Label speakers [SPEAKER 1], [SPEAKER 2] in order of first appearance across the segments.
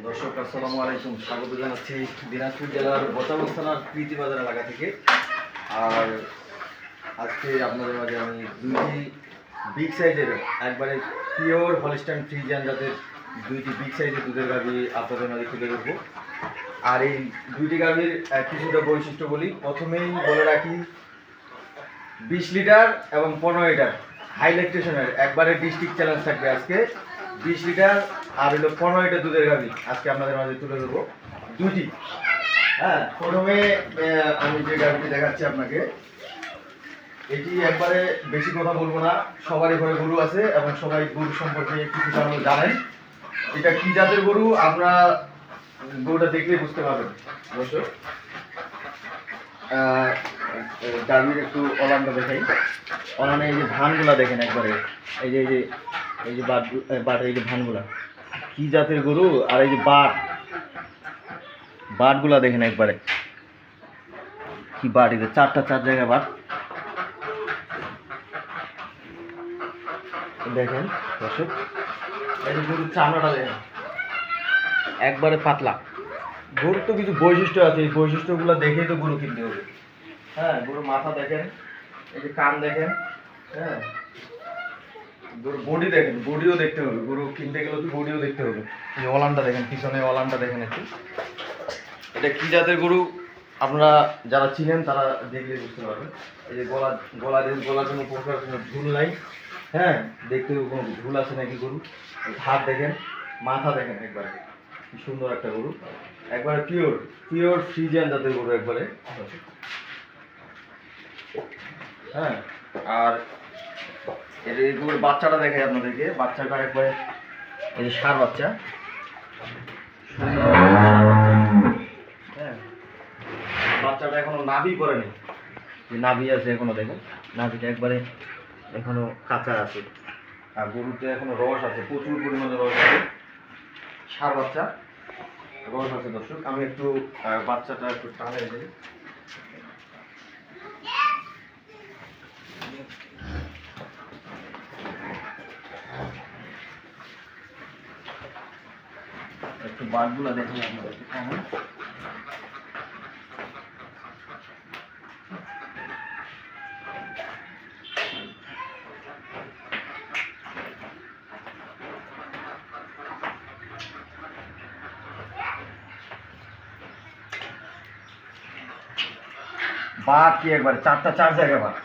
[SPEAKER 1] দর্শক আসসালামু আলাইকুম, স্বাগত জানাচ্ছি দিনাজপুর জেলার বচাগঞ্জ থানার প্রীতি বাজার এলাকা থেকে। আর আজকে আপনাদের মাঝে আমি দুইটি বিগ সাইজের একবারে পিওর হলিস্টাইন ফ্রিজিয়ান জাতের দুইটি বিগ সাইজের দুধের গাভী আপনাদের মাঝে তুলে ধরবো। আর এই দুইটি গাভীর কিছুটা বৈশিষ্ট্য বলি। প্রথমেই বলে রাখি, 20 লিটার এবং 15 লিটার হাই ল্যাকটেশনের একবারে ডিস্ট্রিক্ট চ্যালেঞ্জ থাকবে আজকে। 20 লিটার আর হলো 15 লিটার দুধের গাভী আজকে আপনাদের মাঝে তুলে দেবো দুটি। হ্যাঁ, প্রথমে আমি যে গাভীটি দেখাচ্ছি আপনাকে, এটি একবারে বেশি কথা বলবো না, সবারই ঘরে গরু আছে এবং সবাই গরু সম্পর্কে কিছু জানেন। এটা কি জাতের গরু আপনারা গরুটা দেখলেই বুঝতে পারবেন। অবশ্যই গাভীর একটু অলানটা দেখাই। অলানে এই যে ধানগুলা দেখেন একবারে, এই যে এই যে বাট এই যে ধানগুলা কি জাতের গরু। আর এই যে বাটগুলা দেখেন একবারে কি বাট, এটা চার জায়গায় বাট দেখেন দর্শক। এই যে গরুর চামড়াটা দেখেন একবারে পাতলা। গরুর তো কিছু বৈশিষ্ট্য আছে, এই বৈশিষ্ট্যগুলো দেখেই তো গরু কিনতে হবে। হ্যাঁ, গরুর মাথা দেখেন, এই যে কান দেখেন। হ্যাঁ, গরুর বডি দেখেন, বডিও দেখতে হবে। গরু কিনতে গেলে তো বডিও দেখতে হবে। এই ওলানটা দেখেন, পিছনে ওলানটা দেখেন একটু। এটা কি জাতের গরু আপনারা যারা চিনেন তারা দেখলে বুঝতে পারবেন। এই যে গলার কোনো প্রকার কোনো ঝুল নাই। হ্যাঁ, দেখতে কোনো ঝুল আছে নাকি গরু। হাত দেখেন, মাথা দেখেন, একবারে কি সুন্দর একটা গরু। একবারে পিওর ফ্রিজিয়ান জাতের গরু একবারে। হ্যাঁ, আর এই গরুর বাচ্চাটা দেখাই আপনাদেরকে। বাচ্চাটা একবারে এই যে ষাঁড় বাচ্চা। হ্যাঁ, বাচ্চাটা এখনো নাভি পড়েনি, যে নাভি আছে এখনো দেখেন, নাভিটা একবারে এখনো কাঁচা আছে। আর গরুতে এখনো রস আছে, প্রচুর পরিমাণে রস আছে। ষাঁড় বাচ্চা, রস আছে দর্শক। আমি একটু বাচ্চাটা একটু টানে দিই। একটু বাটগুলা দেখেন আপনাদেরকে কেমন। বাট কি একবার চার জায়গায় বাট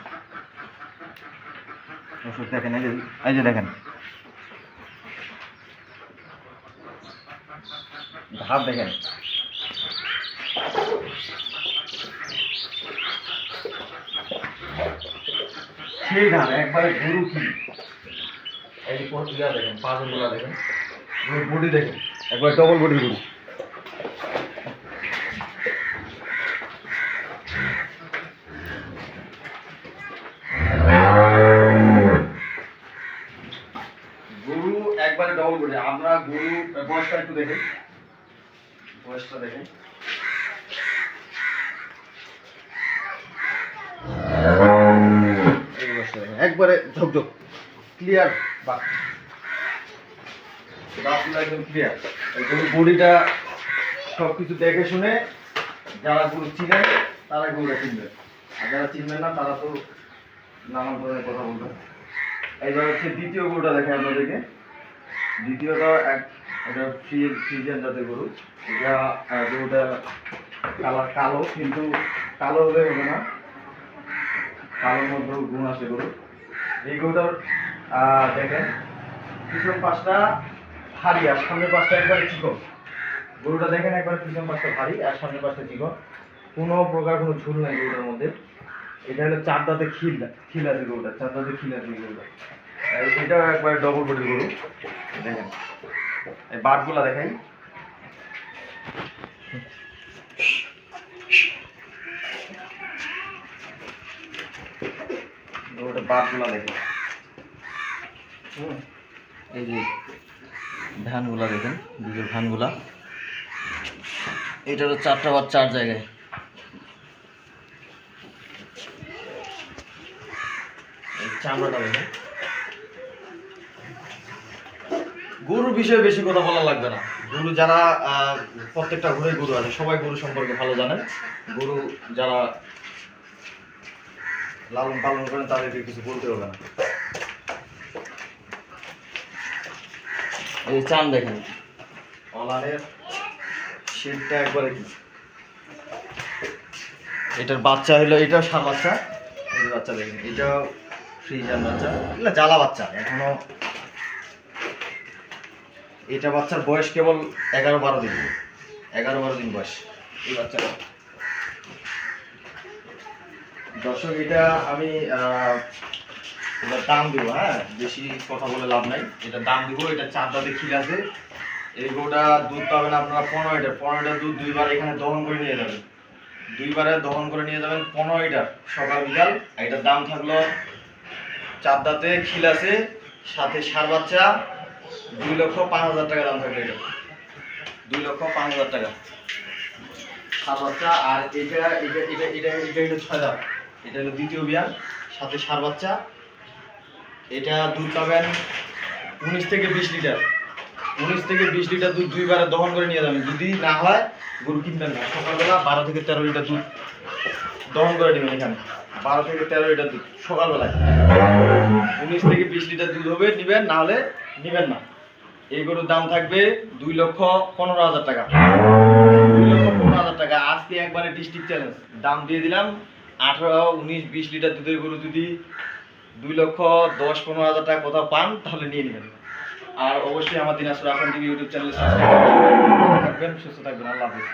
[SPEAKER 1] ওষুধ দেখেন। এই যে দেখেন ধাপ দেখেন। সেই ধান একবারে গরু কি। এই যে পটুয়া দেখেন, পাঁচগুলা দেখেন, বডি দেখেন, একবার ডবল বডি গরু। গরু একবারে ডবল বডি। আমরা গরু বয়সটা একটু দেখেন, বয়সটা দেখেন। একবারে ঝকঝক ক্লিয়ার বাট, একদম ক্লিয়ার। গরুর বডিটা সব কিছু দেখে শুনে যারা গরু চিনেন তারা গরুটা চিনবেন, আর যারা চিনবেন না তারা তো নানান ধরনের কথা বলবেন। এইবার হচ্ছে দ্বিতীয় গরুটা দেখে আপনাদেরকে। দ্বিতীয়টা এটা ফ্রিজিয়ান জাতের গরু। এটা গরুটা কালার কালো, কিন্তু কালো হলে হবে না, কালোর মধ্যেও গুণ আছে গরু। এই গরুটার দেখেন পিছন পাশটা ভারী আর সামনের পাশটা একবারে চিকন। গরুটা দেখেন একবারে পিছন পাশটা ভারী আর সামনের পাশটা চিকন, কোনো প্রকার কোনো ঝুল নাই গরুটার মধ্যে। এটা হলো চার দাঁতে খিল আছে গরুটা, চার দাঁতে খিল আছে গরুটা। এটাও একবারে ডবল বডির গরু। দেখেন এই বাটগুলা দেখেন, গরুটা বাটগুলা দেখেন। এই যে ধানগুলা দেখেন, দুধের ধানগুলা। এটারও চারটা বাট চার জায়গায়। চামড়াটা দেখেন, গরুর বিষয়ে বেশি কথা বলা লাগবে না। গরু যারা প্রত্যেকটা ঘরে গরু আছে, সবাই গরু সম্পর্কে ভালো জানেন। গরু যারা লালন পালন করেন তাদেরকে কিছু বলতে হবে না। এই চান দেখেন, অলানের শেডটা একবারে কি, এটার বাচ্চা হলো, এটাও ষাঁড় বাচ্চা। এই বাচ্চা দেখেন, এটাও ফ্রিজিয়ান বাচ্চা, এগুলো জ্বালা বাচ্চা এখনো। এটা বাচ্চার বয়স কেবল 11-12 দিন, 11-12 দিন বয়স এই বাচ্চাটা। দর্শক, এটা আমি এটার দাম দিব, হ্যাঁ, বেশি কথা বলে লাভ নাই। এটা দাম দিব, এটা 4 দাঁতে খিল আছে। এই গরুটা দুধ পাবেন আপনারা 15 লিটার। 15 লিটার দুধ 2 বার এখানে দহন করে নিয়ে যাবেন, 2 বারে দহন করে নিয়ে যাবেন 15 লিটার সকাল বিকাল। এটার দাম থাকলো 4 দাঁতে খিল আছে, সাথে ষাঁড় বাচ্চা, 2,05,000 টাকা দাম থাকবে। এটা 2,05,000 টাকা ষাঁড় বাচ্চা। আর এটা এটা এটা এটা এটা হলো 6 দাঁত, এটা হলো দ্বিতীয় বিয়ান, সাথে ষাঁড় বাচ্চা। এটা দুধ পাবেন 19 থেকে 20 লিটার। 19 থেকে 20 লিটার দুধ 2 বারে দহন করে নিয়ে যাবেন। যদি না হয় গরু কিনবেন না। সকালবেলা 12 থেকে 13 লিটার দুধ দহন করে নেবেন এখানে, 12 থেকে 13 লিটার দুধ সকালবেলায়। 19 থেকে 20 লিটার দুধ হবে, নিবেন, না হলে নিবেন না। এই গরুর দাম থাকবে 2,15,000 টাকা। 2,15,000 টাকা আজকে একবারে ডিস্ট্রিক্ট চ্যালেঞ্জ দাম দিয়ে দিলাম। 18, 19, 20 লিটার দুধের গরু যদি 2,10,15,000 টাকা কোথাও পান তাহলে নিয়ে নেবেন। আর অবশ্যই আমার দিনাজপুর আফরান টিভি ইউটিউব চ্যানেলে সাবস্ক্রাইব করবেন। সুস্থ থাকবেন, আল্লাহ হাফেজ।